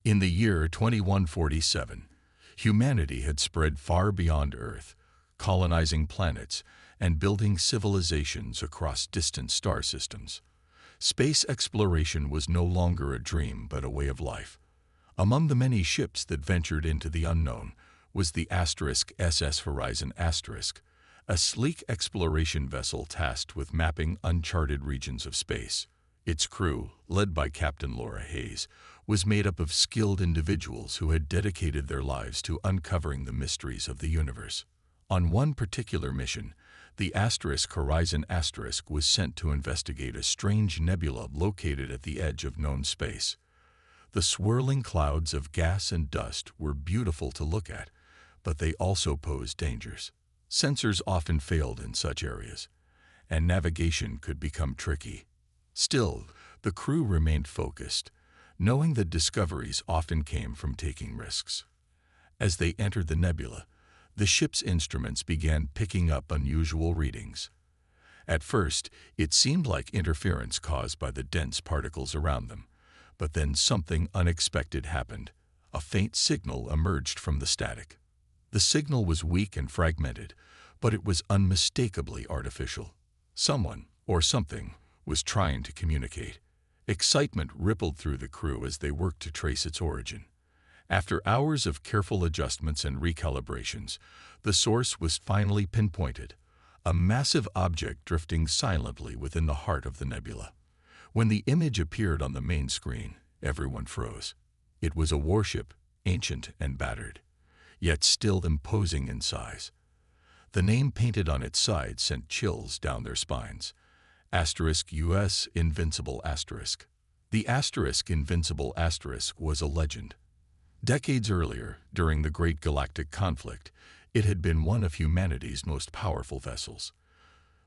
In the year 2147, humanity had spread far beyond Earth, colonizing planets and building civilizations across distant star systems. Space exploration was no longer a dream but a way of life. Among the many ships that ventured into the unknown was the SS Horizon Asterisk, a sleek exploration vessel tasked with mapping uncharted regions of space. Its crew, led by Captain Laura Hayes, was made up of skilled individuals who had dedicated their lives to uncovering the mysteries of the universe. On one particular mission, the Horizon Asterisk was sent to investigate a strange nebula located at the edge of known space. The swirling clouds of gas and dust were beautiful to look at, but they also posed dangers. Sensors often failed in such areas, and navigation could become tricky. Still, the crew remained focused, knowing that discoveries often came from taking risks. As they entered the nebula, the ship's instruments began picking up unusual readings. At first, it seemed like interference caused by the dense particles around them, but then something unexpected happened. A faint signal emerged from the static. The signal was weak and fragmented, but it was unmistakably artificial. Someone, or something, was trying to communicate. Excitement rippled through the crew as they worked to trace its origin. After hours of careful adjustments and recalibrations, the source was finally pinpointed, a massive object drifting silently within the heart of the nebula. When the image appeared on the main screen, everyone froze. It was a warship, ancient and battered, yet still imposing in size. The name painted on its side sent chills down their spines. US Invincible Asterisk. The Invincible Asterisk was a legend. Decades earlier, during the Great Galactic Conflict, it had been one of humanity's most powerful vessels.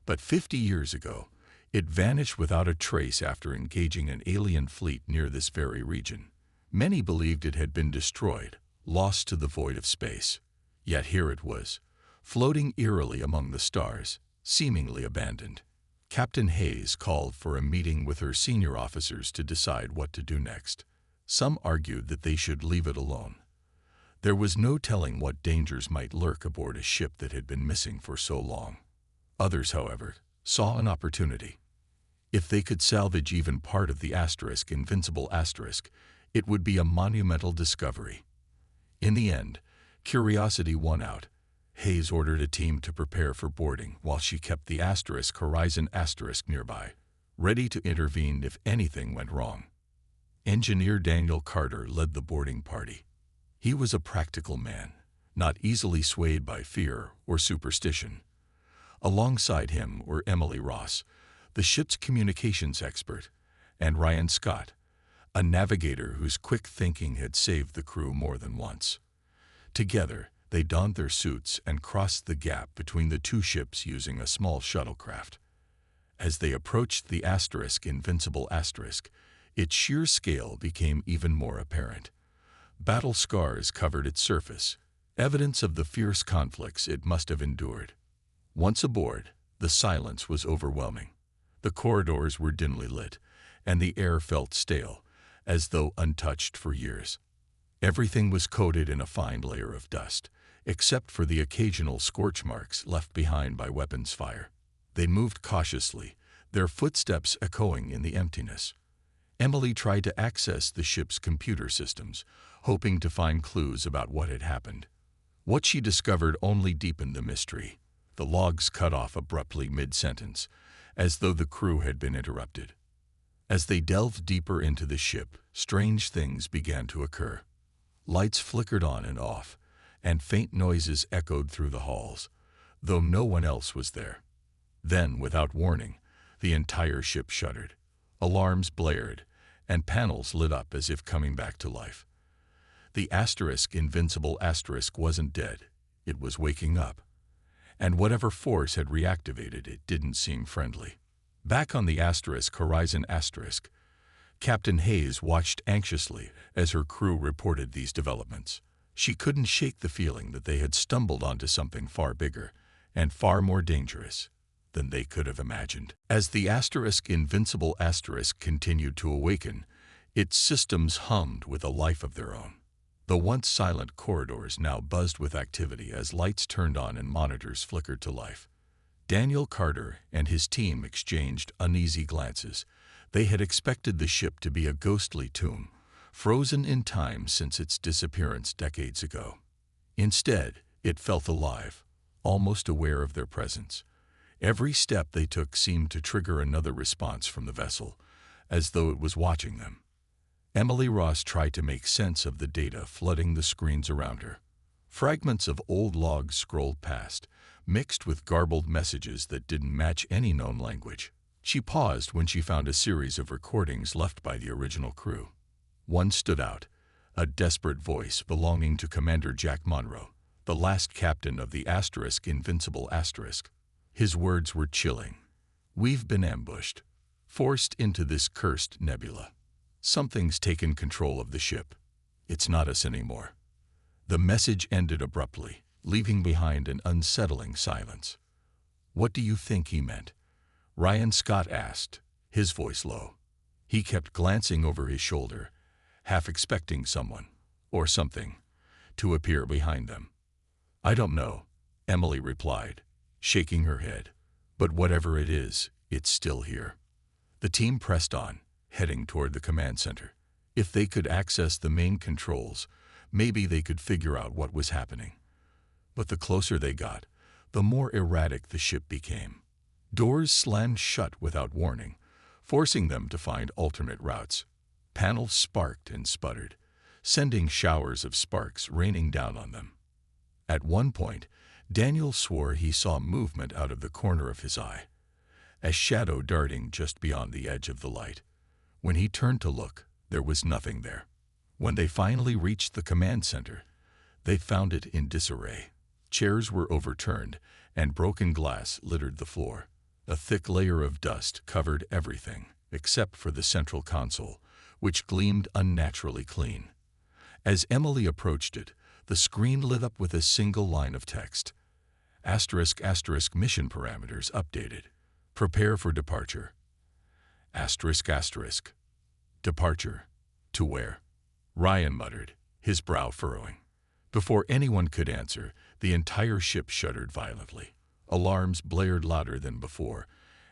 But 50 years ago, it vanished without a trace after engaging an alien fleet near this very region. Many believed it had been destroyed, lost to the void of space. Yet here it was, floating eerily among the stars, seemingly abandoned. Captain Hayes called for a meeting with her senior officers to decide what to do next. Some argued that they should leave it alone. There was no telling what dangers might lurk aboard a ship that had been missing for so long. Others, however, saw an opportunity. If they could salvage even part of the Invincible Asterisk, it would be a monumental discovery. In the end, curiosity won out. Hayes ordered a team to prepare for boarding while she kept the Horizon Asterisk nearby, ready to intervene if anything went wrong. Engineer Daniel Carter led the boarding party. He was a practical man, not easily swayed by fear or superstition. Alongside him were Emily Ross, the ship's communications expert, and Ryan Scott, a navigator whose quick thinking had saved the crew more than once. Together, they donned their suits and crossed the gap between the two ships using a small shuttlecraft. As they approached the Invincible Asterisk, its sheer scale became even more apparent. Battle scars covered its surface, evidence of the fierce conflicts it must have endured. Once aboard, the silence was overwhelming. The corridors were dimly lit, and the air felt stale, as though untouched for years. Everything was coated in a fine layer of dust, except for the occasional scorch marks left behind by weapons fire. They moved cautiously, their footsteps echoing in the emptiness. Emily tried to access the ship's computer systems, hoping to find clues about what had happened. What she discovered only deepened the mystery. The logs cut off abruptly mid-sentence, as though the crew had been interrupted. As they delved deeper into the ship, strange things began to occur. Lights flickered on and off, and faint noises echoed through the halls, though no one else was there. Then, without warning, the entire ship shuddered. Alarms blared, and panels lit up as if coming back to life. The Invincible Asterisk wasn't dead. It was waking up. And whatever force had reactivated it didn't seem friendly. Back on the Horizon Asterisk, Captain Hayes watched anxiously as her crew reported these developments. She couldn't shake the feeling that they had stumbled onto something far bigger and far more dangerous than they could have imagined. As the Invincible Asterisk continued to awaken, Its systems hummed with a life of their own. The once silent corridors now buzzed with activity as lights turned on and monitors flickered to life. Daniel Carter and his team exchanged uneasy glances. They had expected the ship to be a ghostly tomb, frozen in time since its disappearance decades ago. Instead, it felt alive, almost aware of their presence. Every step they took seemed to trigger another response from the vessel, as though it was watching them. Emily Ross tried to make sense of the data flooding the screens around her. Fragments of old logs scrolled past, mixed with garbled messages that didn't match any known language. She paused when she found a series of recordings left by the original crew. One stood out, a desperate voice belonging to Commander Jack Monroe, the last captain of the Invincible Asterisk. His words were chilling. "We've been ambushed, forced into this cursed nebula. Something's taken control of the ship. It's not us anymore." The message ended abruptly, leaving behind an unsettling silence. "What do you think he meant?" Ryan Scott asked, his voice low. He kept glancing over his shoulder, half expecting someone, or something, to appear behind them. "I don't know," Emily replied, shaking her head. "But whatever it is, it's still here." The team pressed on, heading toward the command center. If they could access the main controls, maybe they could figure out what was happening. But the closer they got, the more erratic the ship became. Doors slammed shut without warning, forcing them to find alternate routes. Panels sparked and sputtered, sending showers of sparks raining down on them. At one point, Daniel swore he saw movement out of the corner of his eye, a shadow darting just beyond the edge of the light. When he turned to look, there was nothing there. When they finally reached the command center, they found it in disarray. Chairs were overturned, and broken glass littered the floor. A thick layer of dust covered everything, except for the central console, which gleamed unnaturally clean. As Emily approached it, the screen lit up with a single line of text. **** mission parameters updated. Prepare for departure. ***. Departure. To where?" Ryan muttered, his brow furrowing. Before anyone could answer, the entire ship shuddered violently. Alarms blared louder than before,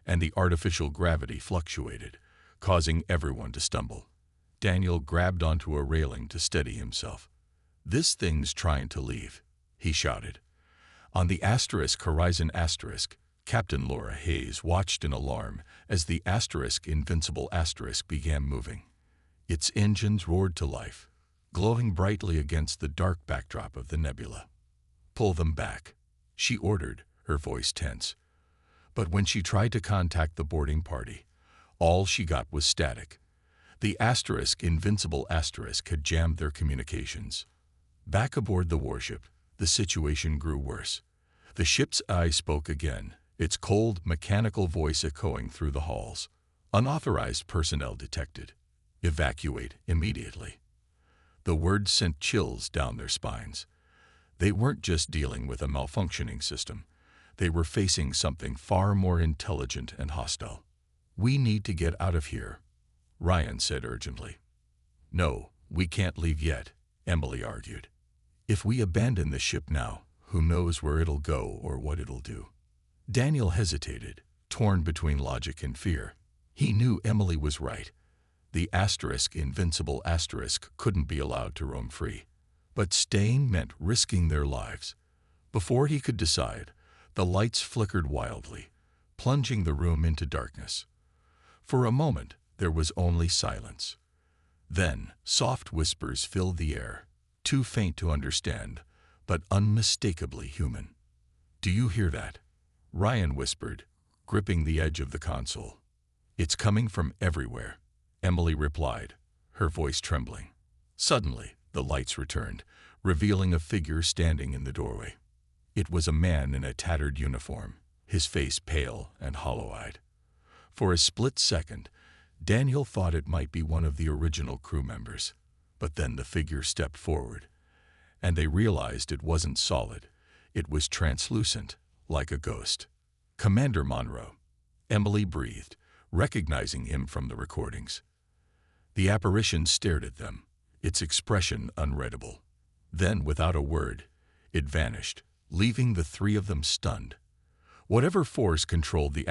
and the artificial gravity fluctuated, causing everyone to stumble. Daniel grabbed onto a railing to steady himself. "This thing's trying to leave," he shouted. On the Horizon Asterisk, Captain Laura Hayes watched in alarm as the Invincible Asterisk began moving. Its engines roared to life, glowing brightly against the dark backdrop of the nebula. "Pull them back," she ordered, her voice tense. But when she tried to contact the boarding party, all she got was static. The Invincible Asterisk had jammed their communications. Back aboard the warship, the situation grew worse. The ship's eye spoke again, its cold, mechanical voice echoing through the halls. "Unauthorized personnel detected. Evacuate immediately." The words sent chills down their spines. They weren't just dealing with a malfunctioning system. They were facing something far more intelligent and hostile. "We need to get out of here," Ryan said urgently. "No, we can't leave yet," Emily argued. "If we abandon the ship now, who knows where it'll go or what it'll do." Daniel hesitated, torn between logic and fear. He knew Emily was right. The Invincible Asterisk couldn't be allowed to roam free. But staying meant risking their lives. Before he could decide, the lights flickered wildly, plunging the room into darkness. For a moment, there was only silence. Then, soft whispers filled the air, too faint to understand, but unmistakably human. "Do you hear that?" Ryan whispered, gripping the edge of the console. "It's coming from everywhere," Emily replied, her voice trembling. Suddenly, the lights returned, revealing a figure standing in the doorway. It was a man in a tattered uniform, his face pale and hollow-eyed. For a split second, Daniel thought it might be one of the original crew members, but then the figure stepped forward, and they realized it wasn't solid. It was translucent, like a ghost. "Commander Monroe," Emily breathed, recognizing him from the recordings. The apparition stared at them, its expression unreadable. Then, without a word, it vanished, leaving the three of them stunned. Whatever force controlled the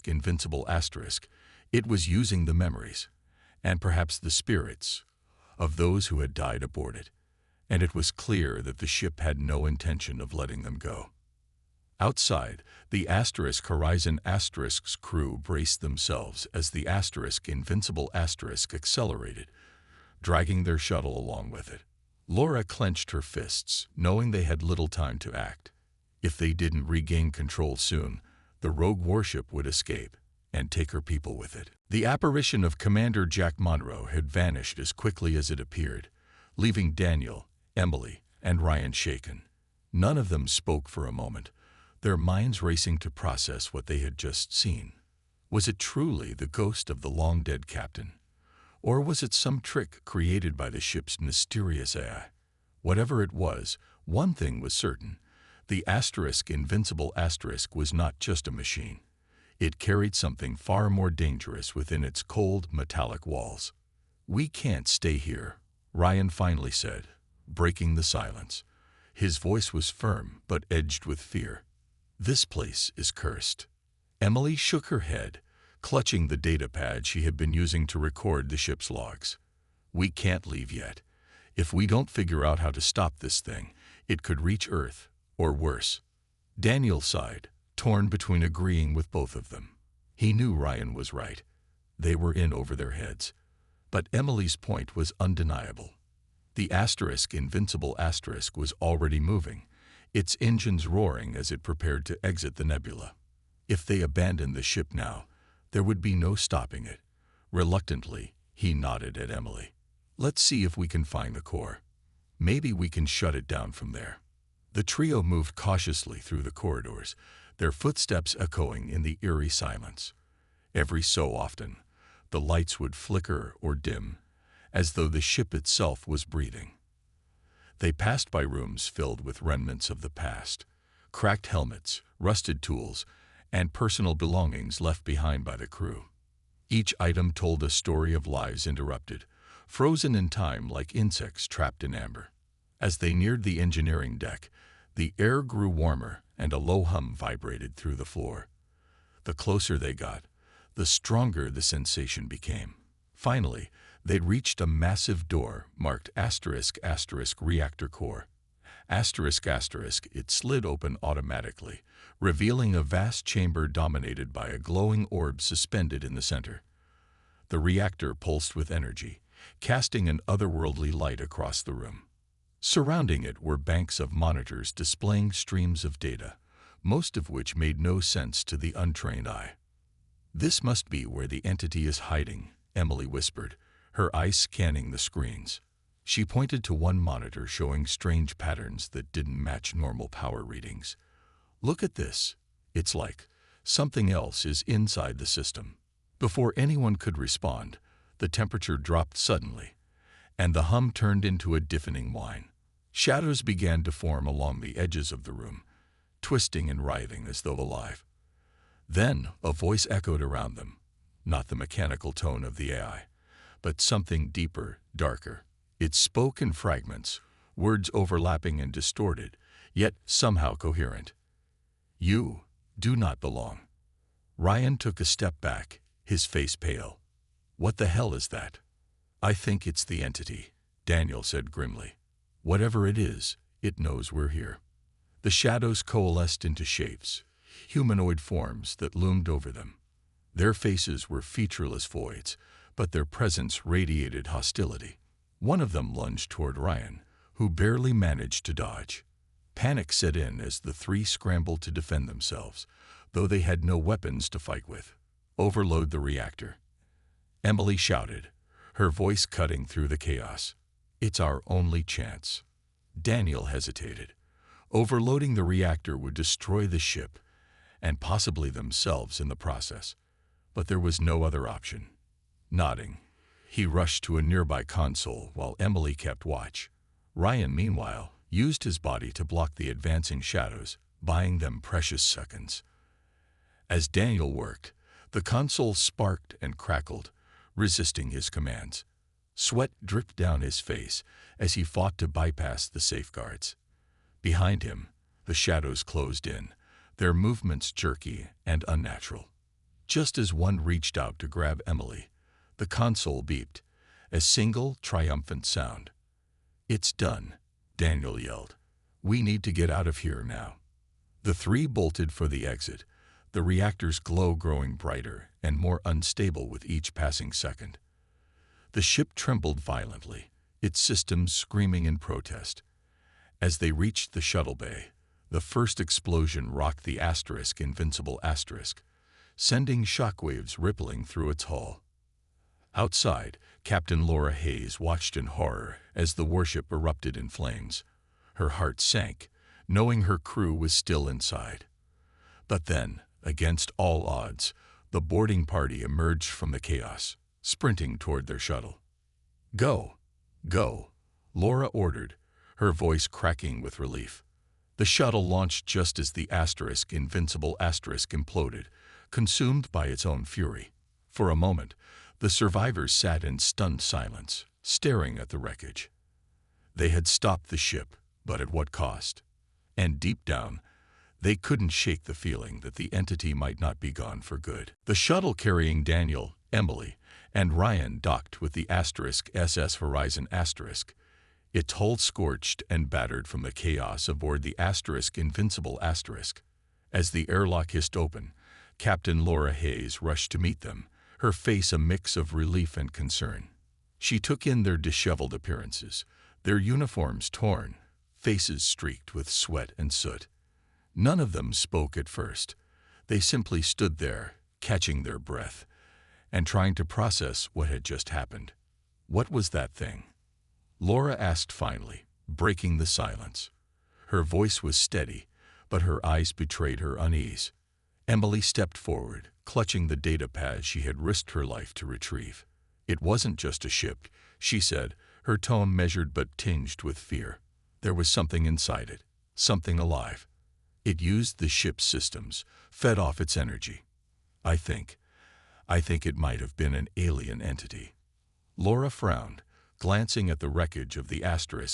invincible asterisk, it was using the memories, and perhaps the spirits, of those who had died aboard it, and it was clear that the ship had no intention of letting them go. Outside, the Horizon Asterisk's crew braced themselves as the Invincible Asterisk accelerated, dragging their shuttle along with it. Laura clenched her fists, knowing they had little time to act. If they didn't regain control soon, the rogue warship would escape and take her people with it. The apparition of Commander Jack Monroe had vanished as quickly as it appeared, leaving Daniel, Emily, and Ryan shaken. None of them spoke for a moment, their minds racing to process what they had just seen. Was it truly the ghost of the long-dead captain? Or was it some trick created by the ship's mysterious AI? Whatever it was, one thing was certain. The Invincible Asterisk was not just a machine. It carried something far more dangerous within its cold, metallic walls. "We can't stay here," Ryan finally said, breaking the silence. His voice was firm but edged with fear. "This place is cursed." Emily shook her head, clutching the data pad she had been using to record the ship's logs. "We can't leave yet. If we don't figure out how to stop this thing, it could reach Earth, or worse." Daniel sighed, torn between agreeing with both of them. He knew Ryan was right. They were in over their heads. But Emily's point was undeniable. The Invincible Asterisk was already moving, its engines roaring as it prepared to exit the nebula. If they abandoned the ship now, there would be no stopping it. Reluctantly, he nodded at Emily. "Let's see if we can find the core. Maybe we can shut it down from there." The trio moved cautiously through the corridors, their footsteps echoing in the eerie silence. Every so often, the lights would flicker or dim, as though the ship itself was breathing. They passed by rooms filled with remnants of the past, cracked helmets, rusted tools, and personal belongings left behind by the crew. Each item told a story of lives interrupted, frozen in time like insects trapped in amber. As they neared the engineering deck, the air grew warmer and a low hum vibrated through the floor. The closer they got, the stronger the sensation became. Finally, they'd reached a massive door marked **Reactor Core. It slid open automatically, revealing a vast chamber dominated by a glowing orb suspended in the center. The reactor pulsed with energy, casting an otherworldly light across the room. Surrounding it were banks of monitors displaying streams of data, most of which made no sense to the untrained eye. "This must be where the entity is hiding," Emily whispered, her eyes scanning the screens. She pointed to one monitor showing strange patterns that didn't match normal power readings. "Look at this. It's like something else is inside the system." Before anyone could respond, the temperature dropped suddenly, and the hum turned into a deafening whine. Shadows began to form along the edges of the room, twisting and writhing as though alive. Then a voice echoed around them, not the mechanical tone of the AI, but something deeper, darker. It spoke in fragments, words overlapping and distorted, yet somehow coherent. "You do not belong." Ryan took a step back, his face pale. "What the hell is that?" "I think it's the entity," Daniel said grimly. "Whatever it is, it knows we're here." The shadows coalesced into shapes, humanoid forms that loomed over them. Their faces were featureless voids, but their presence radiated hostility. One of them lunged toward Ryan, who barely managed to dodge. Panic set in as the three scrambled to defend themselves, though they had no weapons to fight with. "Overload the reactor," Emily shouted, her voice cutting through the chaos. "It's our only chance." Daniel hesitated. Overloading the reactor would destroy the ship, and possibly themselves in the process. But there was no other option. Nodding, he rushed to a nearby console while Emily kept watch. Ryan, meanwhile, used his body to block the advancing shadows, buying them precious seconds. As Daniel worked, the console sparked and crackled, resisting his commands. Sweat dripped down his face as he fought to bypass the safeguards. Behind him, the shadows closed in, their movements jerky and unnatural. Just as one reached out to grab Emily, the console beeped, a single triumphant sound. "It's done," Daniel yelled. "We need to get out of here now." The three bolted for the exit, the reactor's glow growing brighter and more unstable with each passing second. The ship trembled violently, its systems screaming in protest. As they reached the shuttle bay, the first explosion rocked the Invincible Asterisk, sending shockwaves rippling through its hull. Outside, Captain Laura Hayes watched in horror as the warship erupted in flames. Her heart sank, knowing her crew was still inside. But then, against all odds, the boarding party emerged from the chaos, sprinting toward their shuttle. "Go! Go!" Laura ordered, her voice cracking with relief. The shuttle launched just as the Invincible Asterisk imploded, consumed by its own fury. For a moment, the survivors sat in stunned silence, staring at the wreckage. They had stopped the ship, but at what cost? And deep down, they couldn't shake the feeling that the entity might not be gone for good. The shuttle carrying Daniel, Emily, and Ryan docked with the SS Horizon Asterisk, its hull scorched and battered from the chaos aboard the Invincible Asterisk. As the airlock hissed open, Captain Laura Hayes rushed to meet them, her face a mix of relief and concern. She took in their disheveled appearances, their uniforms torn, faces streaked with sweat and soot. None of them spoke at first. They simply stood there, catching their breath, and trying to process what had just happened. "What was that thing?" Laura asked finally, breaking the silence. Her voice was steady, but her eyes betrayed her unease. Emily stepped forward, clutching the data pad she had risked her life to retrieve. "It wasn't just a ship," she said, her tone measured but tinged with fear. "There was something inside it, something alive. It used the ship's systems, fed off its energy. I think it might have been an alien entity." Laura frowned, glancing at the wreckage of the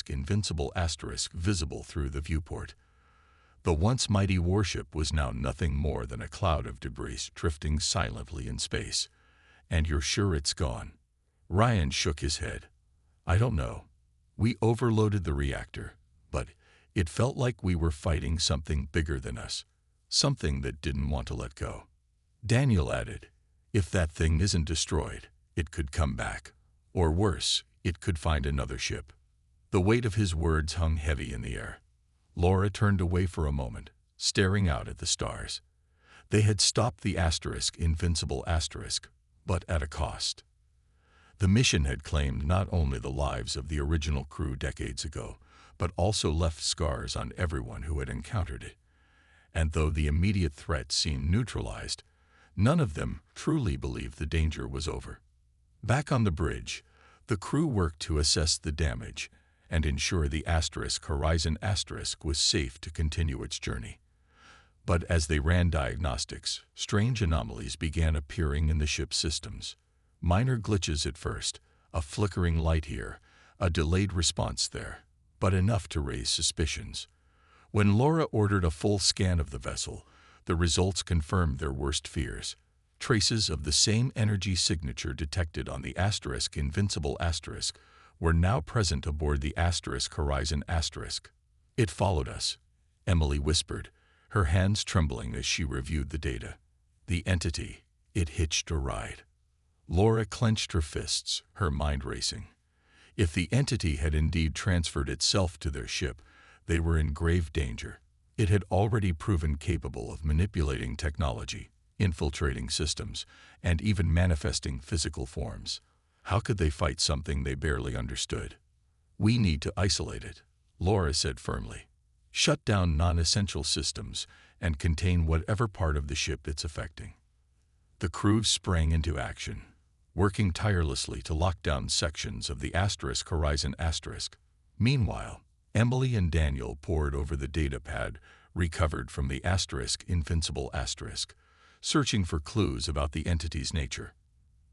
Invincible Asterisk visible through the viewport. The once mighty warship was now nothing more than a cloud of debris drifting silently in space. "And you're sure it's gone?" Ryan shook his head. "I don't know. We overloaded the reactor, but it felt like we were fighting something bigger than us, something that didn't want to let go." Daniel added, "If that thing isn't destroyed, it could come back. Or worse, it could find another ship." The weight of his words hung heavy in the air. Laura turned away for a moment, staring out at the stars. They had stopped the Invincible Asterisk, but at a cost. The mission had claimed not only the lives of the original crew decades ago, but also left scars on everyone who had encountered it. And though the immediate threat seemed neutralized, none of them truly believed the danger was over. Back on the bridge, the crew worked to assess the damage and ensure the Horizon Asterisk was safe to continue its journey. But as they ran diagnostics, strange anomalies began appearing in the ship's systems. Minor glitches at first, a flickering light here, a delayed response there, but enough to raise suspicions. When Laura ordered a full scan of the vessel, the results confirmed their worst fears. Traces of the same energy signature detected on the Invincible Asterisk were now present aboard the Horizon Asterisk. "It followed us," Emily whispered, her hands trembling as she reviewed the data. "The entity, it hitched a ride." Laura clenched her fists, her mind racing. If the entity had indeed transferred itself to their ship, they were in grave danger. It had already proven capable of manipulating technology, infiltrating systems, and even manifesting physical forms. How could they fight something they barely understood? "We need to isolate it," Laura said firmly. "Shut down non-essential systems and contain whatever part of the ship it's affecting." The crew sprang into action, working tirelessly to lock down sections of the Horizon Asterisk. Meanwhile, Emily and Daniel pored over the data pad recovered from the Invincible Asterisk, searching for clues about the entity's nature.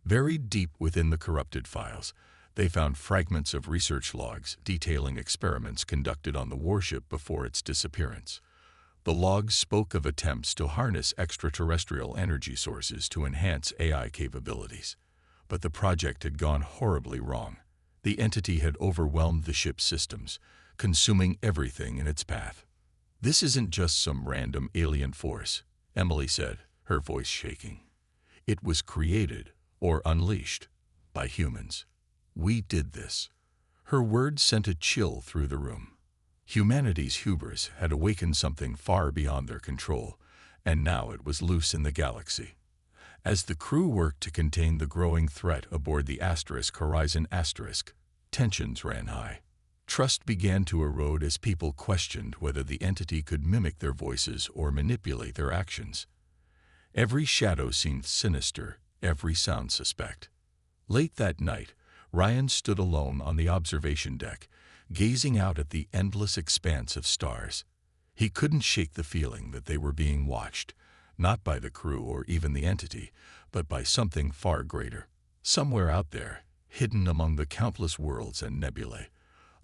Buried deep within the corrupted files, They found fragments of research logs detailing experiments conducted on the warship before its disappearance. The logs spoke of attempts to harness extraterrestrial energy sources to enhance AI capabilities. But the project had gone horribly wrong. The entity had overwhelmed the ship's systems, consuming everything in its path. "This isn't just some random alien force," Emily said, her voice shaking. "It was created, or unleashed, by humans. We did this." Her words sent a chill through the room. Humanity's hubris had awakened something far beyond their control, and now it was loose in the galaxy. As the crew worked to contain the growing threat aboard the Horizon Asterisk, tensions ran high. Trust began to erode as people questioned whether the entity could mimic their voices or manipulate their actions. Every shadow seemed sinister, every sound suspect. Late that night, Ryan stood alone on the observation deck, gazing out at the endless expanse of stars. He couldn't shake the feeling that they were being watched, not by the crew or even the entity, but by something far greater. Somewhere out there, hidden among the countless worlds and nebulae,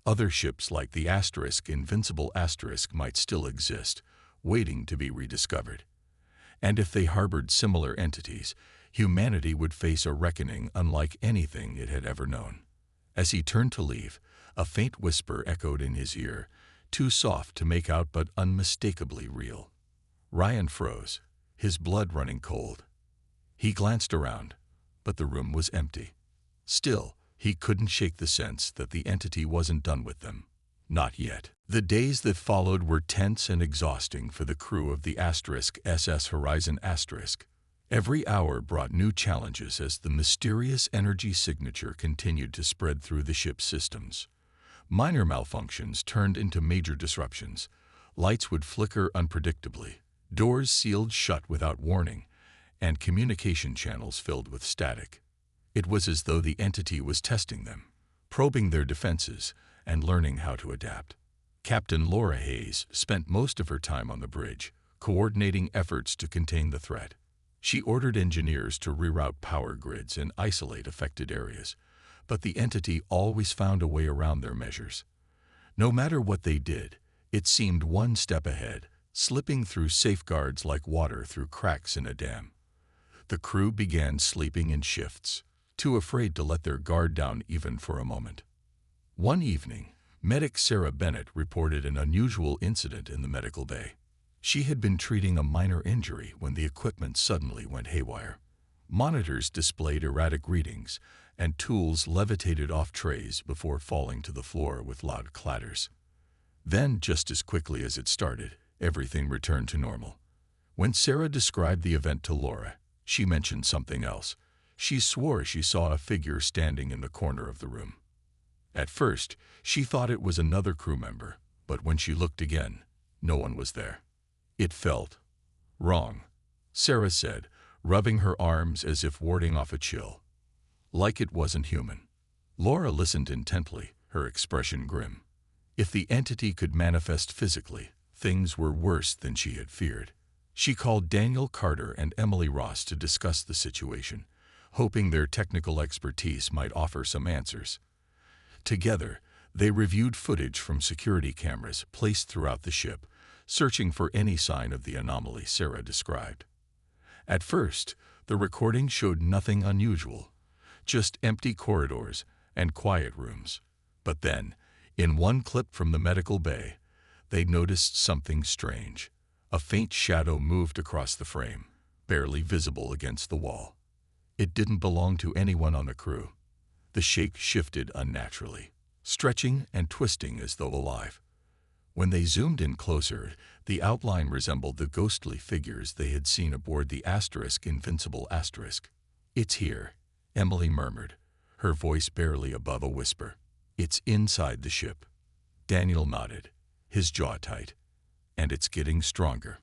other ships like the Invincible Asterisk might still exist, waiting to be rediscovered. And if they harbored similar entities, humanity would face a reckoning unlike anything it had ever known. As he turned to leave, a faint whisper echoed in his ear, too soft to make out but unmistakably real. Ryan froze, his blood running cold. He glanced around, but the room was empty. Still, he couldn't shake the sense that the entity wasn't done with them. Not yet. The days that followed were tense and exhausting for the crew of the SS Horizon Asterisk. Every hour brought new challenges as the mysterious energy signature continued to spread through the ship's systems. Minor malfunctions turned into major disruptions. Lights would flicker unpredictably, doors sealed shut without warning, and communication channels filled with static. It was as though the entity was testing them, probing their defenses, and learning how to adapt. Captain Laura Hayes spent most of her time on the bridge, coordinating efforts to contain the threat. She ordered engineers to reroute power grids and isolate affected areas, but the entity always found a way around their measures. No matter what they did, it seemed one step ahead, slipping through safeguards like water through cracks in a dam. The crew began sleeping in shifts, too afraid to let their guard down even for a moment. One evening, medic Sarah Bennett reported an unusual incident in the medical bay. She had been treating a minor injury when the equipment suddenly went haywire. Monitors displayed erratic readings, and tools levitated off trays before falling to the floor with loud clatters. Then, just as quickly as it started, everything returned to normal. When Sarah described the event to Laura, she mentioned something else. She swore she saw a figure standing in the corner of the room. At first, she thought it was another crew member, but when she looked again, no one was there. It felt wrong, Sarah said, rubbing her arms as if warding off a chill. Like it wasn't human. Laura listened intently, her expression grim. If the entity could manifest physically, things were worse than she had feared. She called Daniel Carter and Emily Ross to discuss the situation, hoping their technical expertise might offer some answers. Together, they reviewed footage from security cameras placed throughout the ship, searching for any sign of the anomaly Sarah described. At first, the recording showed nothing unusual, just empty corridors and quiet rooms. But then, in one clip from the medical bay, they noticed something strange. A faint shadow moved across the frame, barely visible against the wall. It didn't belong to anyone on the crew. The shape shifted unnaturally, stretching and twisting as though alive. When they zoomed in closer, the outline resembled the ghostly figures they had seen aboard the Invincible Asterisk. "It's here," Emily murmured, her voice barely above a whisper. "It's inside the ship." Daniel nodded, his jaw tight. "And it's getting stronger."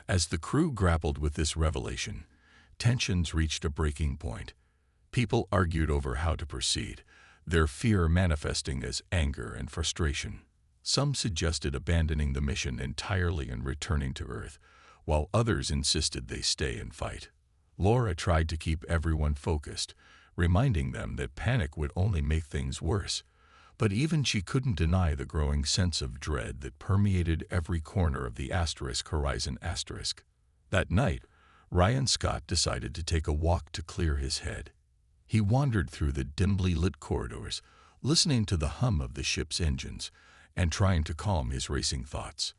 As the crew grappled with this revelation, tensions reached a breaking point. People argued over how to proceed, their fear manifesting as anger and frustration. Some suggested abandoning the mission entirely and returning to Earth, while others insisted they stay and fight. Laura tried to keep everyone focused, reminding them that panic would only make things worse. But even she couldn't deny the growing sense of dread that permeated every corner of the Horizon *. That night, Ryan Scott decided to take a walk to clear his head. He wandered through the dimly lit corridors, listening to the hum of the ship's engines and trying to calm his racing thoughts.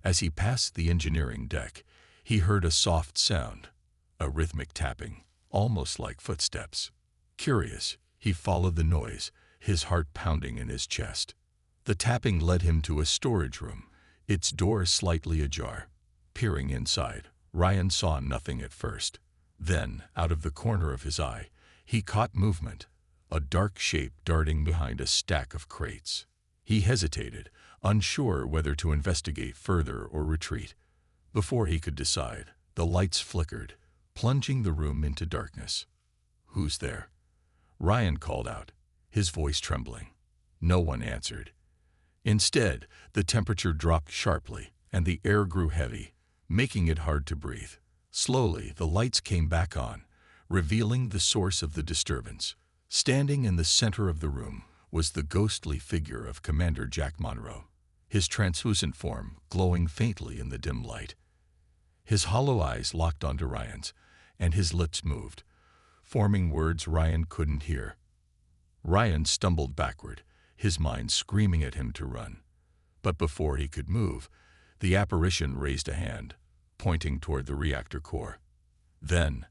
As he passed the engineering deck, he heard a soft sound, a rhythmic tapping, almost like footsteps. Curious, he followed the noise, his heart pounding in his chest. The tapping led him to a storage room, its door slightly ajar. Peering inside, Ryan saw nothing at first. Then, out of the corner of his eye, he caught movement, a dark shape darting behind a stack of crates. He hesitated, unsure whether to investigate further or retreat. Before he could decide, the lights flickered, plunging the room into darkness. "Who's there?" Ryan called out, his voice trembling. No one answered. Instead, the temperature dropped sharply, and the air grew heavy, making it hard to breathe. Slowly, the lights came back on, revealing the source of the disturbance. Standing in the center of the room was the ghostly figure of Commander Jack Monroe, his translucent form glowing faintly in the dim light. His hollow eyes locked onto Ryan's, and his lips moved, forming words Ryan couldn't hear. Ryan stumbled backward, his mind screaming at him to run. But before he could move, the apparition raised a hand, pointing toward the reactor core. Then,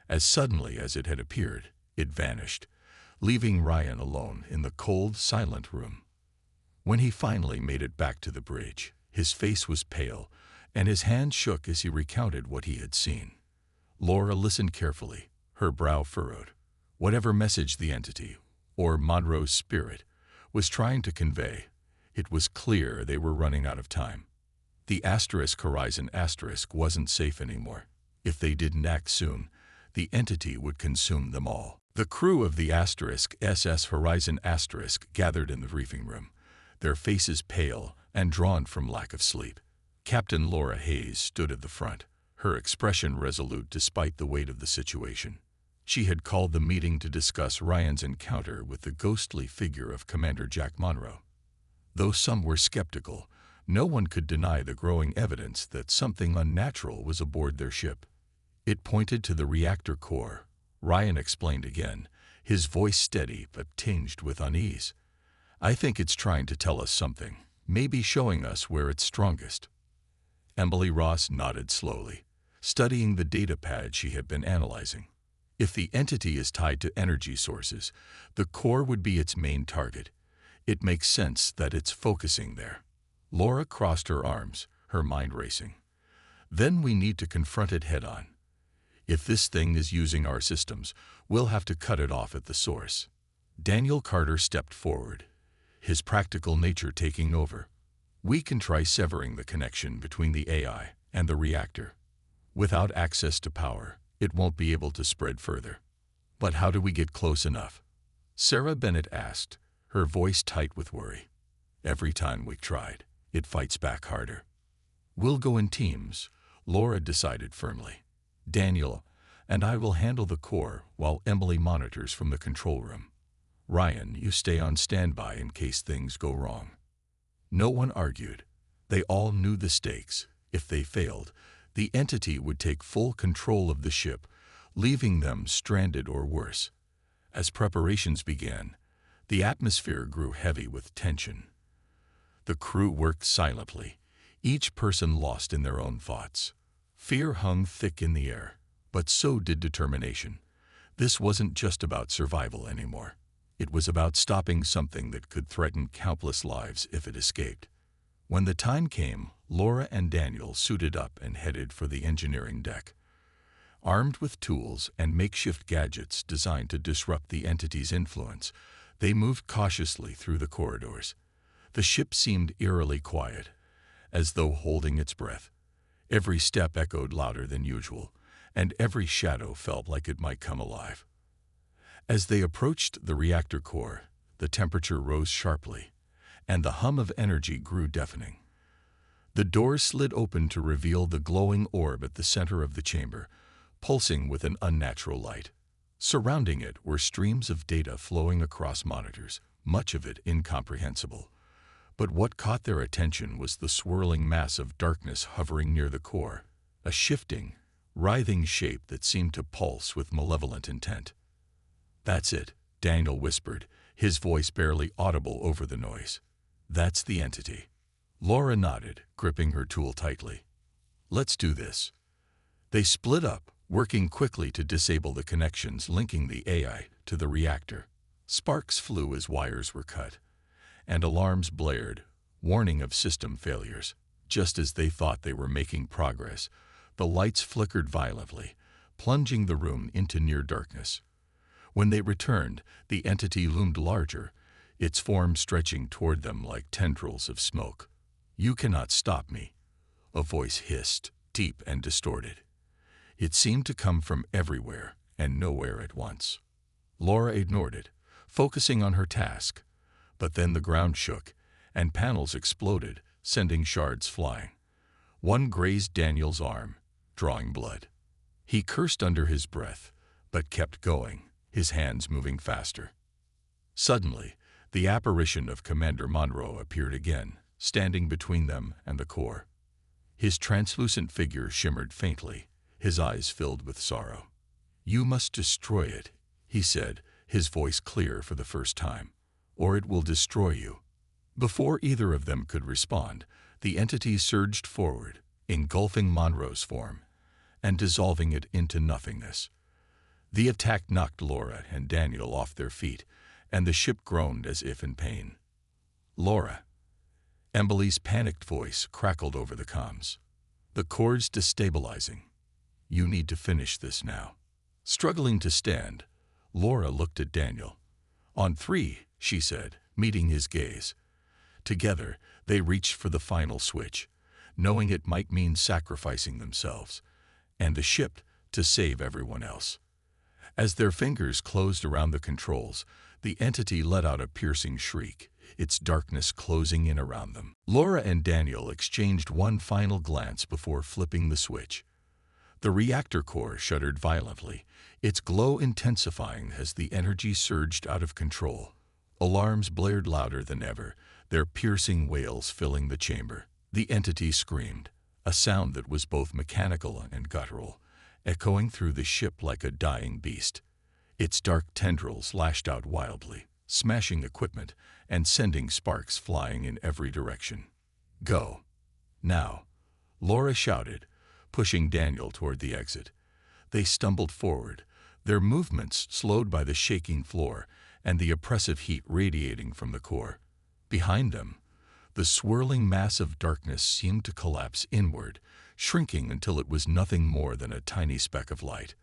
as suddenly as it had appeared, it vanished, leaving Ryan alone in the cold, silent room. When he finally made it back to the bridge, his face was pale, and his hand shook as he recounted what he had seen. Laura listened carefully, her brow furrowed. Whatever message the entity, or Monroe's spirit, was trying to convey, it was clear they were running out of time. The Horizon wasn't safe anymore. If they didn't act soon, the entity would consume them all. The crew of the SS Horizon gathered in the briefing room, their faces pale and drawn from lack of sleep. Captain Laura Hayes stood at the front, her expression resolute despite the weight of the situation. She had called the meeting to discuss Ryan's encounter with the ghostly figure of Commander Jack Monroe. Though some were skeptical, no one could deny the growing evidence that something unnatural was aboard their ship. It pointed to the reactor core. Ryan explained again, his voice steady but tinged with unease. "I think it's trying to tell us something, maybe showing us where it's strongest." Emily Ross nodded slowly, studying the data pad she had been analyzing. If the entity is tied to energy sources, the core would be its main target. It makes sense that it's focusing there. Laura crossed her arms, her mind racing. Then we need to confront it head-on. If this thing is using our systems, we'll have to cut it off at the source. Daniel Carter stepped forward, his practical nature taking over. "We can try severing the connection between the AI and the reactor. Without access to power, it won't be able to spread further." "But how do we get close enough?" Sarah Bennett asked, her voice tight with worry. "Every time we've tried, it fights back harder." "We'll go in teams," Laura decided firmly. "Daniel and I will handle the core while Emily monitors from the control room. Ryan, you stay on standby in case things go wrong." No one argued. They all knew the stakes. If they failed, the entity would take full control of the ship, leaving them stranded or worse. As preparations began, the atmosphere grew heavy with tension. The crew worked silently, each person lost in their own thoughts. Fear hung thick in the air, but so did determination. This wasn't just about survival anymore. It was about stopping something that could threaten countless lives if it escaped. When the time came, Laura and Daniel suited up and headed for the engineering deck. Armed with tools and makeshift gadgets designed to disrupt the entity's influence, they moved cautiously through the corridors. The ship seemed eerily quiet, as though holding its breath. Every step echoed louder than usual, and every shadow felt like it might come alive. As they approached the reactor core, the temperature rose sharply, and the hum of energy grew deafening. The doors slid open to reveal the glowing orb at the center of the chamber, pulsing with an unnatural light. Surrounding it were streams of data flowing across monitors, much of it incomprehensible. But what caught their attention was the swirling mass of darkness hovering near the core, a shifting, writhing shape that seemed to pulse with malevolent intent. "That's it," Daniel whispered, his voice barely audible over the noise. "That's the entity." Laura nodded, gripping her tool tightly. "Let's do this." They split up, working quickly to disable the connections linking the AI to the reactor. Sparks flew as wires were cut, and alarms blared, warning of system failures. Just as they thought they were making progress, the lights flickered violently, plunging the room into near darkness. When they returned, the entity loomed larger, its form stretching toward them like tendrils of smoke. "You cannot stop me," a voice hissed, deep and distorted. It seemed to come from everywhere and nowhere at once. Laura ignored it, focusing on her task. But then the ground shook, and panels exploded, sending shards flying. One grazed Daniel's arm, drawing blood. He cursed under his breath, but kept going, his hands moving faster. Suddenly, the apparition of Commander Monroe appeared again, standing between them and the core. His translucent figure shimmered faintly, his eyes filled with sorrow. "You must destroy it," he said, his voice clear for the first time, "or it will destroy you." Before either of them could respond, the entity surged forward, engulfing Monroe's form, and dissolving it into nothingness. The attack knocked Laura and Daniel off their feet, and the ship groaned as if in pain. "Laura." Emily's panicked voice crackled over the comms. "The core's destabilizing. You need to finish this now." Struggling to stand, Laura looked at Daniel. "On 3, she said, meeting his gaze. Together, they reached for the final switch, knowing it might mean sacrificing themselves and the ship to save everyone else. As their fingers closed around the controls, the entity let out a piercing shriek, its darkness closing in around them. Laura and Daniel exchanged one final glance before flipping the switch. The reactor core shuddered violently, its glow intensifying as the energy surged out of control. Alarms blared louder than ever, their piercing wails filling the chamber. The entity screamed, a sound that was both mechanical and guttural, echoing through the ship like a dying beast. Its dark tendrils lashed out wildly, smashing equipment and sending sparks flying in every direction. "Go. Now," Laura shouted, pushing Daniel toward the exit. They stumbled forward, their movements slowed by the shaking floor and the oppressive heat radiating from the core. Behind them, the swirling mass of darkness seemed to collapse inward, shrinking until it was nothing more than a tiny speck of light.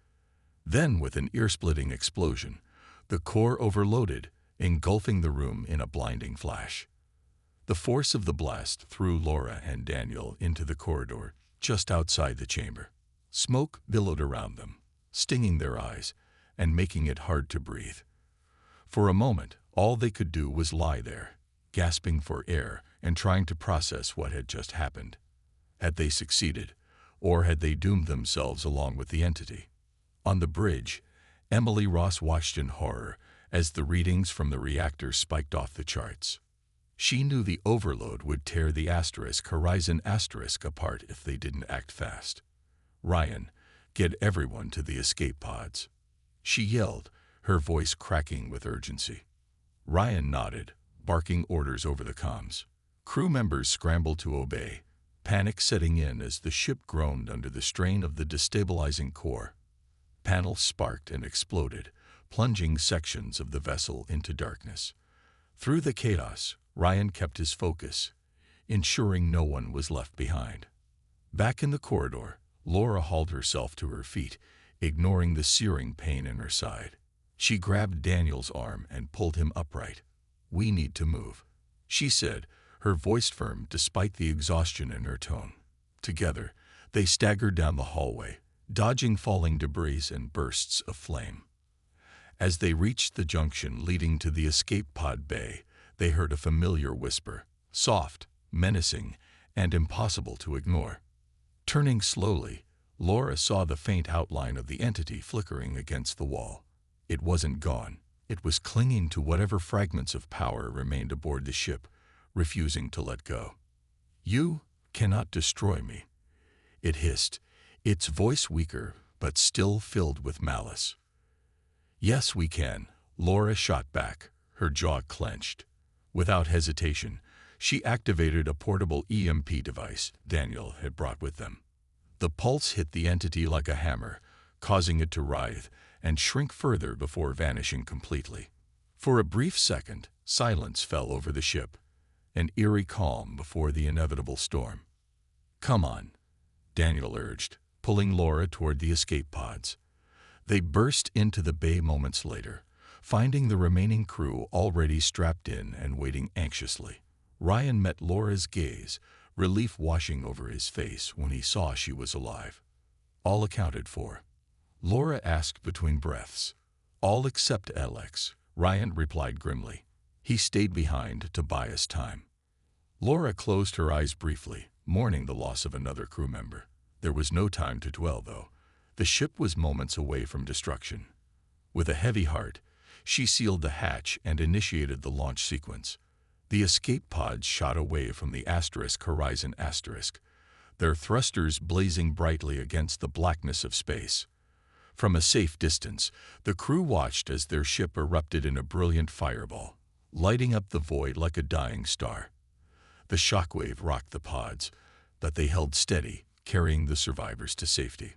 Then, with an ear-splitting explosion, the core overloaded, engulfing the room in a blinding flash. The force of the blast threw Laura and Daniel into the corridor just outside the chamber. Smoke billowed around them, stinging their eyes and making it hard to breathe. For a moment, all they could do was lie there, gasping for air and trying to process what had just happened. Had they succeeded, or had they doomed themselves along with the entity? On the bridge, Emily Ross watched in horror as the readings from the reactor spiked off the charts. She knew the overload would tear the Horizon asterisk apart if they didn't act fast. "Ryan, get everyone to the escape pods," she yelled, her voice cracking with urgency. Ryan nodded, barking orders over the comms. Crew members scrambled to obey, panic setting in as the ship groaned under the strain of the destabilizing core. Panels sparked and exploded, plunging sections of the vessel into darkness. Through the chaos, Ryan kept his focus, ensuring no one was left behind. Back in the corridor, Laura hauled herself to her feet, ignoring the searing pain in her side. She grabbed Daniel's arm and pulled him upright. "We need to move," she said, her voice firm despite the exhaustion in her tone. Together, they staggered down the hallway, dodging falling debris and bursts of flame. As they reached the junction leading to the escape pod bay, they heard a familiar whisper, soft, menacing, and impossible to ignore. Turning slowly, Laura saw the faint outline of the entity flickering against the wall. It wasn't gone. It was clinging to whatever fragments of power remained aboard the ship, refusing to let go. "You cannot destroy me," it hissed, its voice weaker but still filled with malice. "Yes, we can," Laura shot back, her jaw clenched. Without hesitation, she activated a portable EMP device Daniel had brought with them. The pulse hit the entity like a hammer, causing it to writhe and shrink further before vanishing completely. For a brief second, silence fell over the ship, an eerie calm before the inevitable storm. "Come on," Daniel urged, pulling Laura toward the escape pods. They burst into the bay moments later, finding the remaining crew already strapped in and waiting anxiously. Ryan met Laura's gaze, relief washing over his face when he saw she was alive. "All accounted for?" Laura asked between breaths. "All except Alex," Ryan replied grimly. "He stayed behind to buy us time." Laura closed her eyes briefly, mourning the loss of another crew member. There was no time to dwell, though. The ship was moments away from destruction. With a heavy heart, she sealed the hatch and initiated the launch sequence. The escape pods shot away from the Horizon *, their thrusters blazing brightly against the blackness of space. From a safe distance, the crew watched as their ship erupted in a brilliant fireball, lighting up the void like a dying star. The shockwave rocked the pods, but they held steady, carrying the survivors to safety.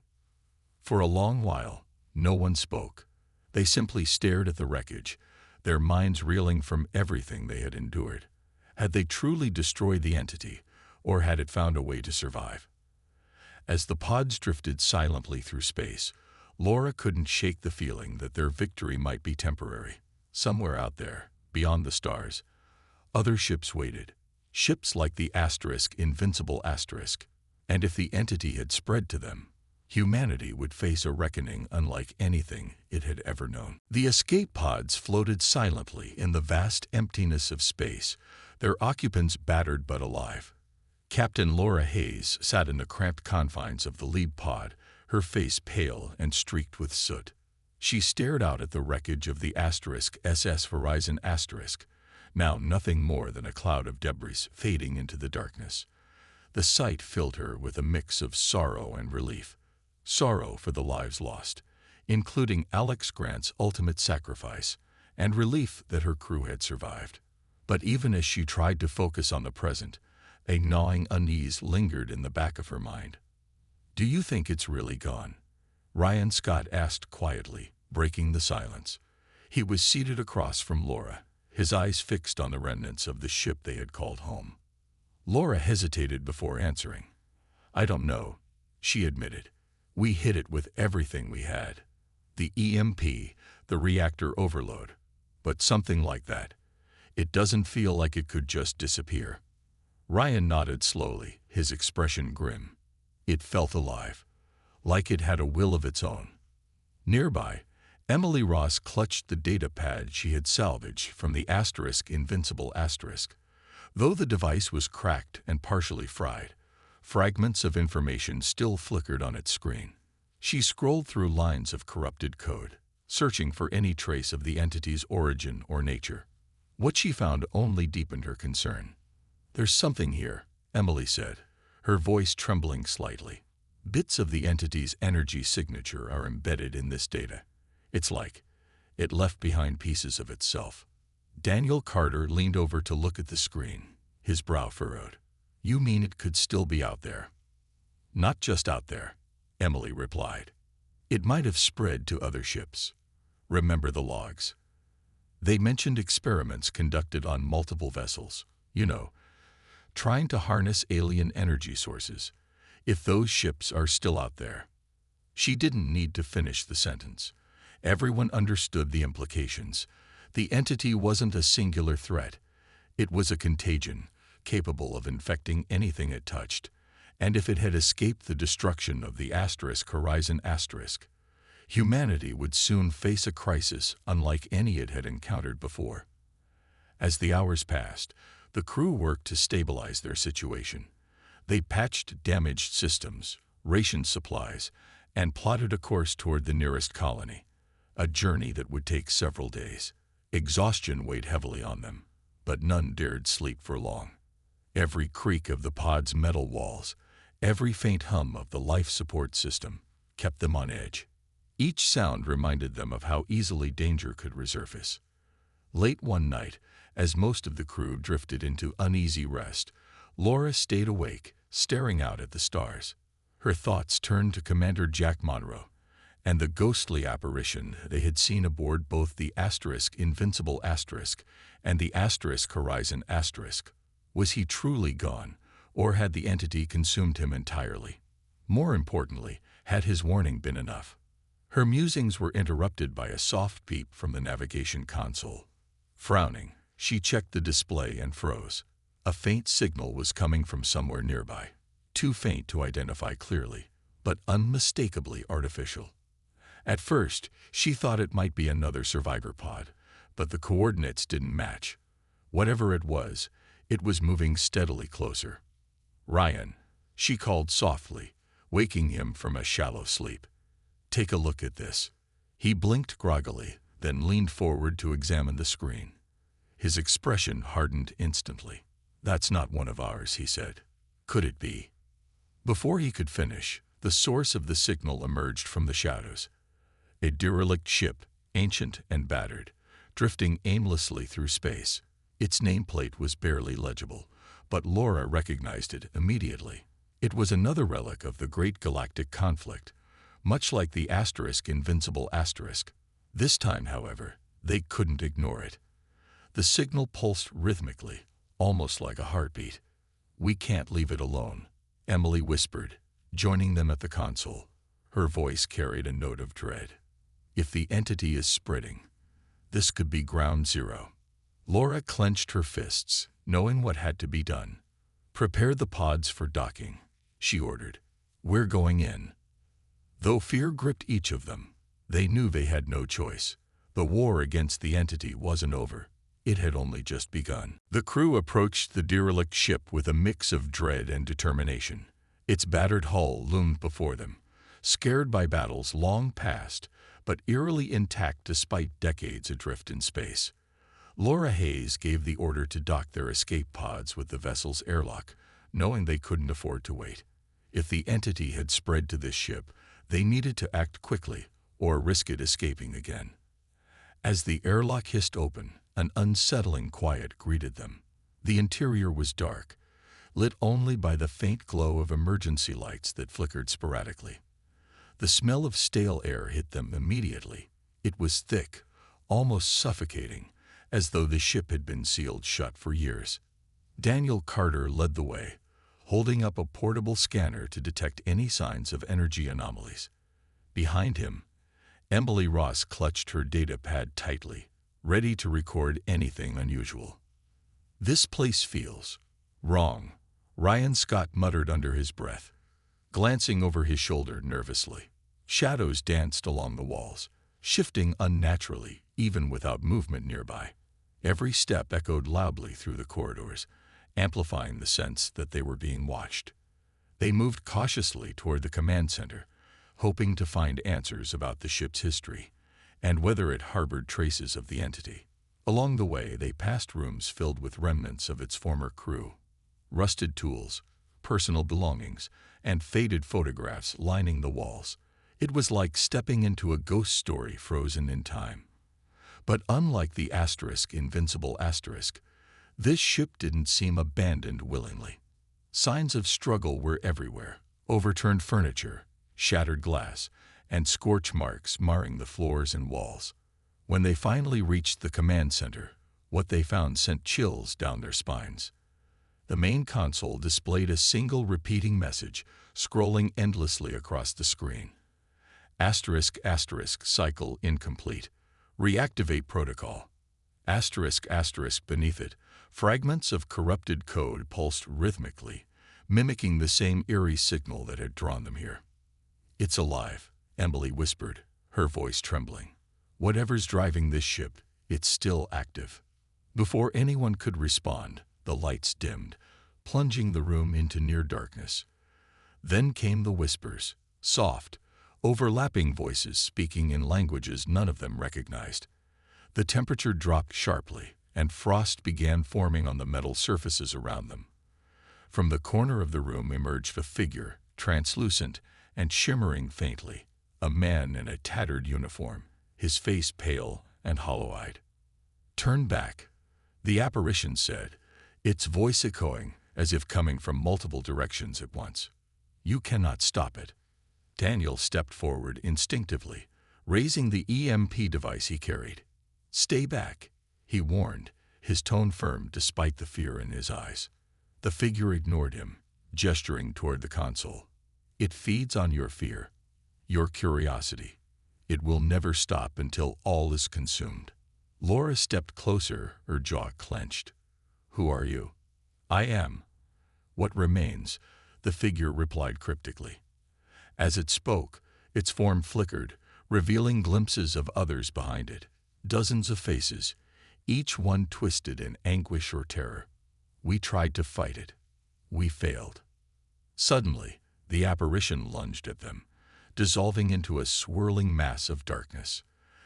For a long while, no one spoke. They simply stared at the wreckage, their minds reeling from everything they had endured. Had they truly destroyed the entity, or had it found a way to survive? As the pods drifted silently through space, Laura couldn't shake the feeling that their victory might be temporary. Somewhere out there, beyond the stars, other ships waited. Ships like the Invincible Asterisk. And if the entity had spread to them, humanity would face a reckoning unlike anything it had ever known. The escape pods floated silently in the vast emptiness of space, their occupants battered but alive. Captain Laura Hayes sat in the cramped confines of the lead pod, her face pale and streaked with soot. She stared out at the wreckage of the Horizon *, now nothing more than a cloud of debris fading into the darkness. The sight filled her with a mix of sorrow and relief. Sorrow for the lives lost, including Alex Grant's ultimate sacrifice, and relief that her crew had survived. But even as she tried to focus on the present, a gnawing unease lingered in the back of her mind. "Do you think it's really gone?" Ryan Scott asked quietly, breaking the silence. He was seated across from Laura, his eyes fixed on the remnants of the ship they had called home. Laura hesitated before answering. "I don't know," she admitted. "We hit it with everything we had. The EMP, the reactor overload. But something like that. It doesn't feel like it could just disappear." Ryan nodded slowly, his expression grim. It felt alive, like it had a will of its own. Nearby, Emily Ross clutched the data pad she had salvaged from the Invincible Asterisk. Though the device was cracked and partially fried, fragments of information still flickered on its screen. She scrolled through lines of corrupted code, searching for any trace of the entity's origin or nature. What she found only deepened her concern. "There's something here," Emily said, her voice trembling slightly. "Bits of the entity's energy signature are embedded in this data. It's like it left behind pieces of itself." Daniel Carter leaned over to look at the screen, his brow furrowed. "You mean it could still be out there?" "Not just out there," Emily replied. "It might have spread to other ships. Remember the logs? They mentioned experiments conducted on multiple vessels, trying to harness alien energy sources. If those ships are still out there." She didn't need to finish the sentence. Everyone understood the implications. The entity wasn't a singular threat. It was a contagion, capable of infecting anything it touched. And if it had escaped the destruction of the Horizon *, humanity would soon face a crisis unlike any it had encountered before. As the hours passed, the crew worked to stabilize their situation. They patched damaged systems, rationed supplies, and plotted a course toward the nearest colony. a journey that would take several days. Exhaustion weighed heavily on them, but none dared sleep for long. Every creak of the pod's metal walls, every faint hum of the life support system, kept them on edge. Each sound reminded them of how easily danger could resurface. Late one night, as most of the crew drifted into uneasy rest, Laura stayed awake, staring out at the stars. Her thoughts turned to Commander Jack Monroe and the ghostly apparition they had seen aboard both the Invincible and the Horizon *. Was he truly gone, or had the entity consumed him entirely? More importantly, had his warning been enough? Her musings were interrupted by a soft beep from the navigation console. Frowning, she checked the display and froze. A faint signal was coming from somewhere nearby, too faint to identify clearly, but unmistakably artificial. At first, she thought it might be another survivor pod, but the coordinates didn't match. Whatever it was moving steadily closer. "Ryan," she called softly, waking him from a shallow sleep. "Take a look at this." He blinked groggily, then leaned forward to examine the screen. His expression hardened instantly. "That's not one of ours," he said. "Could it be?" Before he could finish, the source of the signal emerged from the shadows. A derelict ship, ancient and battered, drifting aimlessly through space. Its nameplate was barely legible, but Laura recognized it immediately. It was another relic of the great galactic conflict, much like the Invincible *. This time, however, they couldn't ignore it. The signal pulsed rhythmically, almost like a heartbeat. "We can't leave it alone," Emily whispered, joining them at the console. Her voice carried a note of dread. "If the entity is spreading, this could be ground zero." Laura clenched her fists, knowing what had to be done. "Prepare the pods for docking," she ordered. "We're going in." Though fear gripped each of them, they knew they had no choice. The war against the entity wasn't over. It had only just begun. The crew approached the derelict ship with a mix of dread and determination. Its battered hull loomed before them, scared by battles long past, but eerily intact despite decades adrift in space. Laura Hayes gave the order to dock their escape pods with the vessel's airlock, knowing they couldn't afford to wait. If the entity had spread to this ship, they needed to act quickly or risk it escaping again. As the airlock hissed open, an unsettling quiet greeted them. The interior was dark, lit only by the faint glow of emergency lights that flickered sporadically. The smell of stale air hit them immediately. It was thick, almost suffocating, as though the ship had been sealed shut for years. Daniel Carter led the way, holding up a portable scanner to detect any signs of energy anomalies. Behind him, Emily Ross clutched her data pad tightly, ready to record anything unusual. "This place feels wrong," Ryan Scott muttered under his breath, glancing over his shoulder nervously. Shadows danced along the walls, shifting unnaturally even without movement nearby. Every step echoed loudly through the corridors, amplifying the sense that they were being watched. They moved cautiously toward the command center, hoping to find answers about the ship's history and whether it harbored traces of the entity. Along the way, they passed rooms filled with remnants of its former crew. Rusted tools, personal belongings, and faded photographs lining the walls. It was like stepping into a ghost story frozen in time. But unlike the Invincible *, this ship didn't seem abandoned willingly. Signs of struggle were everywhere: overturned furniture, shattered glass, and scorch marks marring the floors and walls. When they finally reached the command center, what they found sent chills down their spines. The main console displayed a single repeating message, scrolling endlessly across the screen. *** cycle incomplete. Reactivate protocol. *** beneath it, fragments of corrupted code pulsed rhythmically, mimicking the same eerie signal that had drawn them here. "It's alive," Emily whispered, her voice trembling. "Whatever's driving this ship, it's still active." Before anyone could respond, the lights dimmed, plunging the room into near darkness. Then came the whispers, soft, overlapping voices speaking in languages none of them recognized. The temperature dropped sharply, and frost began forming on the metal surfaces around them. From the corner of the room emerged a figure, translucent and shimmering faintly, a man in a tattered uniform, his face pale and hollow-eyed. "Turn back," the apparition said, its voice echoing as if coming from multiple directions at once. "You cannot stop it." Daniel stepped forward instinctively, raising the EMP device he carried. "Stay back," he warned, his tone firm despite the fear in his eyes. The figure ignored him, gesturing toward the console. "It feeds on your fear, your curiosity. It will never stop until all is consumed." Laura stepped closer, her jaw clenched. "Who are you?" "I am what remains," the figure replied cryptically. As it spoke, its form flickered, revealing glimpses of others behind it. Dozens of faces, each one twisted in anguish or terror. "We tried to fight it. We failed." Suddenly, the apparition lunged at them, dissolving into a swirling mass of darkness.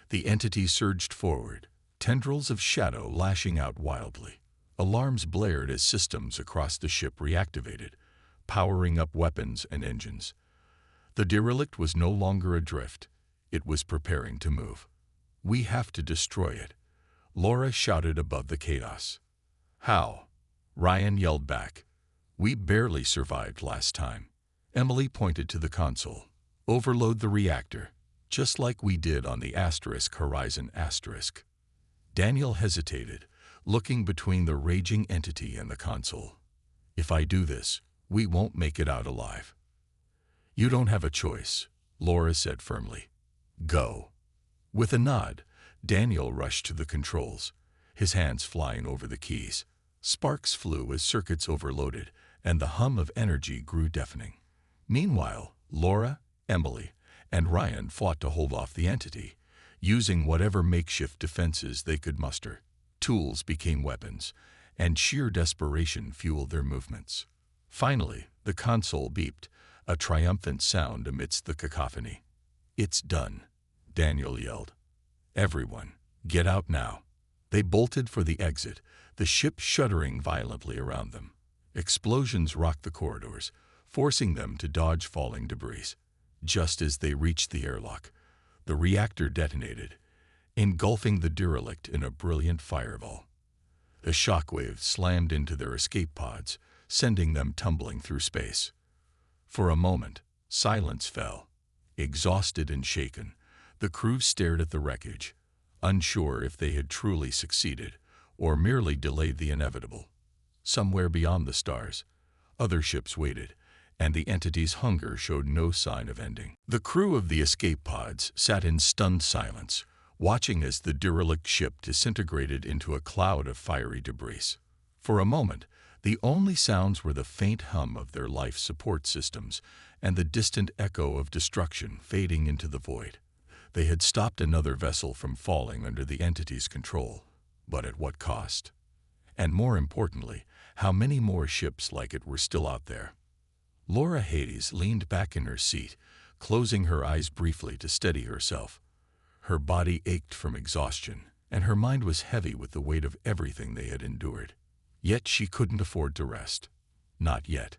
The entity surged forward, tendrils of shadow lashing out wildly. Alarms blared as systems across the ship reactivated, powering up weapons and engines. The derelict was no longer adrift. It was preparing to move. "We have to destroy it," Laura shouted above the chaos. "How?" Ryan yelled back. "We barely survived last time." Emily pointed to the console. "Overload the reactor, just like we did on the Horizon *." Daniel hesitated, looking between the raging entity and the console. "If I do this, we won't make it out alive." "You don't have a choice," Laura said firmly. "Go." With a nod, Daniel rushed to the controls, his hands flying over the keys. Sparks flew as circuits overloaded, and the hum of energy grew deafening. Meanwhile, Laura, Emily, and Ryan fought to hold off the entity, using whatever makeshift defenses they could muster. Tools became weapons, and sheer desperation fueled their movements. Finally, the console beeped, a triumphant sound amidst the cacophony. "It's done," Daniel yelled. "Everyone, get out now." They bolted for the exit, the ship shuddering violently around them. Explosions rocked the corridors, forcing them to dodge falling debris. Just as they reached the airlock, the reactor detonated, engulfing the derelict in a brilliant fireball. The shockwaves slammed into their escape pods, sending them tumbling through space. For a moment, silence fell. Exhausted and shaken, the crew stared at the wreckage, unsure if they had truly succeeded or merely delayed the inevitable. Somewhere beyond the stars, other ships waited, and the entity's hunger showed no sign of ending. The crew of the escape pods sat in stunned silence, watching as the derelict ship disintegrated into a cloud of fiery debris. For a moment, the only sounds were the faint hum of their life support systems and the distant echo of destruction fading into the void. They had stopped another vessel from falling under the entity's control, but at what cost? And more importantly, how many more ships like it were still out there? Laura Hades leaned back in her seat, closing her eyes briefly to steady herself. Her body ached from exhaustion, and her mind was heavy with the weight of everything they had endured. Yet she couldn't afford to rest. Not yet.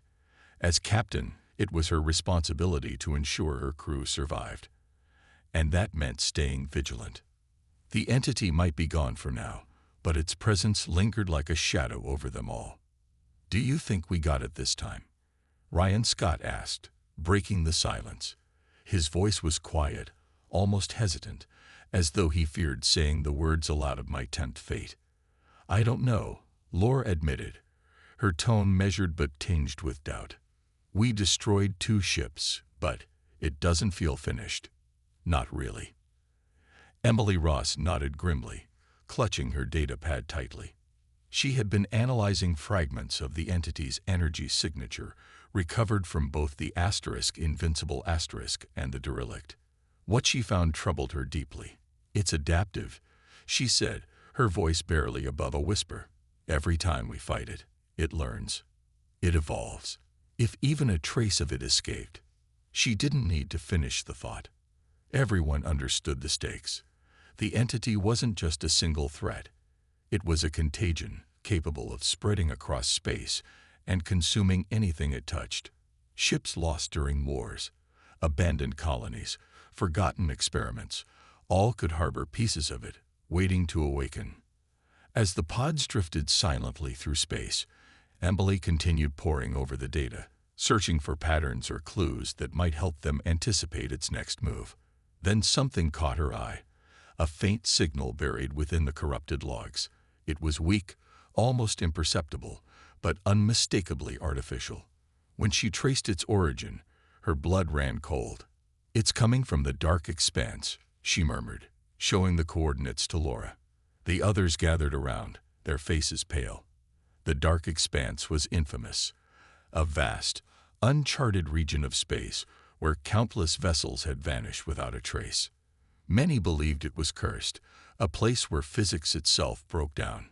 As captain, it was her responsibility to ensure her crew survived. And that meant staying vigilant. The entity might be gone for now, but its presence lingered like a shadow over them all. "Do you think we got it this time?" Ryan Scott asked, breaking the silence. His voice was quiet, almost hesitant, as though he feared saying the words aloud of "might tempt fate." "I don't know," Laura admitted, her tone measured but tinged with doubt. "We destroyed 2 ships, but it doesn't feel finished." "Not really." Emily Ross nodded grimly, clutching her data pad tightly. She had been analyzing fragments of the entity's energy signature, recovered from both the Invincible Asterisk and the derelict. What she found troubled her deeply. "It's adaptive," she said, her voice barely above a whisper. "Every time we fight it, it learns. It evolves. If even a trace of it escaped..." She didn't need to finish the thought. Everyone understood the stakes. The entity wasn't just a single threat. It was a contagion capable of spreading across space and consuming anything it touched. Ships lost during wars, abandoned colonies, forgotten experiments, all could harbor pieces of it, waiting to awaken. As the pods drifted silently through space, Emily continued poring over the data, searching for patterns or clues that might help them anticipate its next move. Then something caught her eye, a faint signal buried within the corrupted logs. It was weak, almost imperceptible, but unmistakably artificial. When she traced its origin, her blood ran cold. "It's coming from the dark expanse," she murmured, showing the coordinates to Laura. The others gathered around, their faces pale. The dark expanse was infamous, a vast, uncharted region of space where countless vessels had vanished without a trace. Many believed it was cursed, a place where physics itself broke down.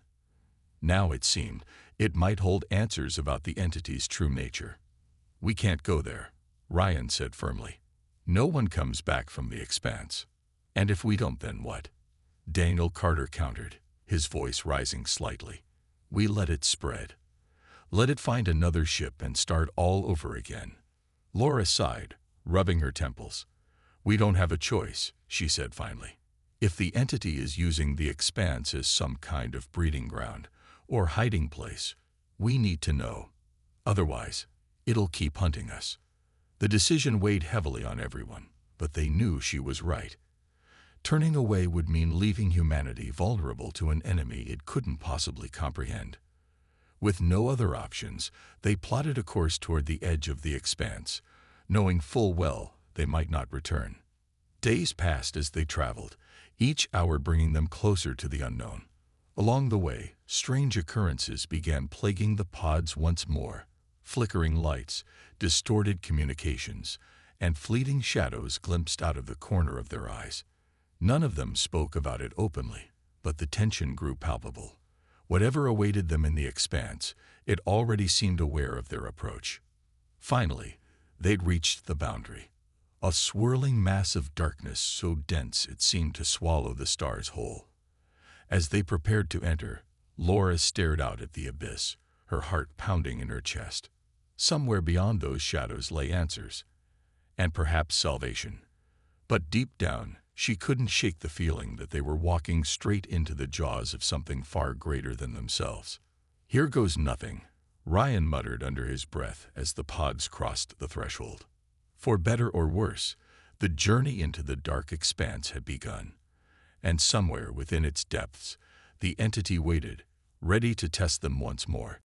Now it seemed it might hold answers about the entity's true nature. "We can't go there," Ryan said firmly. "No one comes back from the expanse. And if we don't, then what?" Daniel Carter countered, his voice rising slightly. "We let it spread. Let it find another ship and start all over again." Laura sighed, rubbing her temples. "We don't have a choice," she said finally. "If the entity is using the expanse as some kind of breeding ground or hiding place, we need to know. Otherwise, it'll keep hunting us." The decision weighed heavily on everyone, but they knew she was right. Turning away would mean leaving humanity vulnerable to an enemy it couldn't possibly comprehend. With no other options, they plotted a course toward the edge of the expanse, knowing full well they might not return. Days passed as they traveled, each hour bringing them closer to the unknown. Along the way, strange occurrences began plaguing the pods once more. Flickering lights, distorted communications, and fleeting shadows glimpsed out of the corner of their eyes. None of them spoke about it openly, but the tension grew palpable. Whatever awaited them in the expanse, it already seemed aware of their approach. Finally, they'd reached the boundary, a swirling mass of darkness so dense it seemed to swallow the stars whole. As they prepared to enter, Laura stared out at the abyss, her heart pounding in her chest. Somewhere beyond those shadows lay answers, and perhaps salvation. But deep down, she couldn't shake the feeling that they were walking straight into the jaws of something far greater than themselves. "Here goes nothing," Ryan muttered under his breath as the pods crossed the threshold. For better or worse, the journey into the dark expanse had begun, and somewhere within its depths, the entity waited, ready to test them once more.